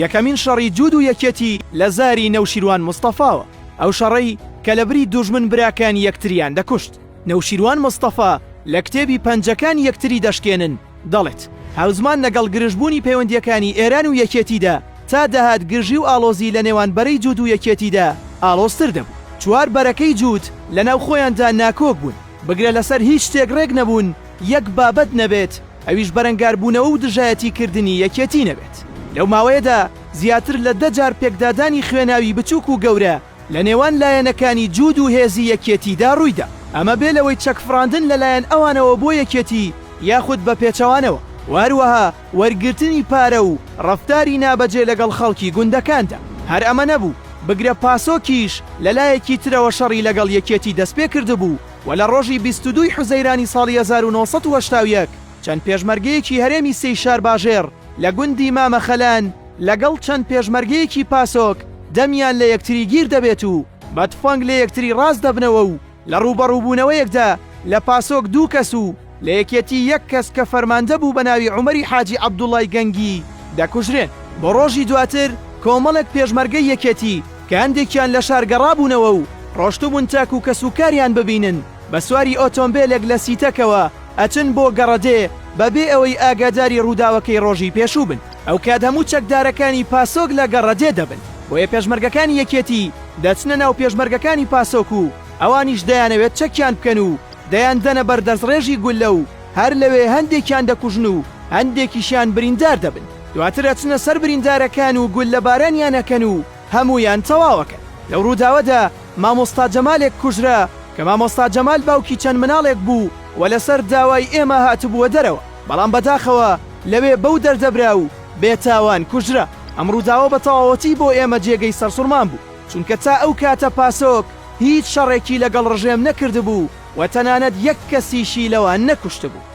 یەکەمین شەڕی جوود و یەکێتی لە زاری نەوشیروان مستەفاوە. ئەو شەڕەی کە لە بری دوژمن براکانی یەکتریان دەکوشت. نەوشیروان مستەفا لە کتێبی پەنجەکان یەکتری دەشکێنن دەڵێت هاوزمان لەگەڵ گرژبوونی پەیوەندیەکانی ئێران و یەکێتیدا تا دەهات گرژی و ئالۆزی لە نێوان بەرەی جوود و یەکێتیدا ئالۆزتر دەبوو. چوار بەرەکەی جوود لەناو خۆیاندا ناکۆک بوون، بگرە لەسەر هیچ شتێک ڕێک نەبوون یەک بابەت نەبێت، ئەویش بەرەنگاربوونەوە و دژایەتی کردنی یەکێتی نەبێت. لەو ماوەیەدا زیاتر لە 10 جار پێکدادانی خوێناوی بچووک و گەورە لە نێوان لایەنەکانی جوود و هێزی یەکێتیدا ڕوویدا. ئەمە بێ لەوەی چەکفراندن لەلایەن ئەوانەوە بۆ یەکێتی یاخود بە پێچەوانەوە، واروەها وەرگرتنی پارە و ڕەفتاری نابەجێ لەگەڵ خەڵکی گوندەکاندا. هەر ئەمە نەبوو، بگرە پاسۆکیش لەلایەکی ترەوە شەڕی لەگەڵ یەکێتی دەست پێ کردبوو و لە ڕۆژی 22 حوزەیرانی ساڵی 1970 چەند پێشمەرگەیەکی هەرێمی سەی شار باژێر لە گوندی مامە خەلان لەگەڵ چەند پێشمەرگەیەکی پاسۆک دەمیان لە یەکتری گیر دەبێت و بەتفەنگ لە یەکتری ڕاست دەبنەوە و لە ڕوبەڕووبوونەوەیەکدا لە پاسۆک 2 کەس و لە یەکێتی 1 کەس کە فەرماندە بوو بە ناوی عومەری حاجی عەبدوڵای گەنگی دەکوژرێن. بۆ ڕۆژی دواتر کۆمەڵێک پێشمەرگەی یەکێتی کە هەندێکیان لە شار گەڕابوونەوە و ڕۆشتوبوون تاک و کەسوکاریان ببینن بە سواری ئۆتۆمبیلێک لە سیتەکەوە ئەچن بۆ گەڕەدێ بەبێ ئەوەی ئاگاداری ڕووداوەکەی ڕۆژی پێشوو بن. ئەو کات هەموو چەکدارەکانی پاسۆک لە گەڕەدێ دەبن، بۆیە پێشمەرگەکانی یەکێتی دەچنە ناو پێشمەرگەکانی پاسۆک و ئەوانیش دەیانەوێت چەکیان بکەن و دەیان دەنە بەردەستڕێژی گولە و هەر لەوێ هەندێکیان دەکوژن و هەندێکیشیان بریندار دەبن. دواتر ئەچنە سەر بریندارەکان و گول لە بارانیانەکەن و هەمویان تەواوەکەن. لەو ڕووداوەدا مامۆستا جەمالێک کوژرا کە مامۆستا جەمال باوکی چەند مناڵێک بوو و لەسەر داوای ئێمە هاتبووە دەرەوە، بەڵام بەداخەوە لەوێ بەو دەردەبرا و بێتاوان کوژرا. ئەم ڕووداوە بە تەواوەتی بۆ ئێمە جێگەی سەرسوڕمان بوو، چونکە تا ئەو کاتە پاسۆک هیچ شەڕێکی لەگەڵ ڕژێم نەکردبوو و تەنانەت 1 کەسیشی لەوان نەکوشتبوو.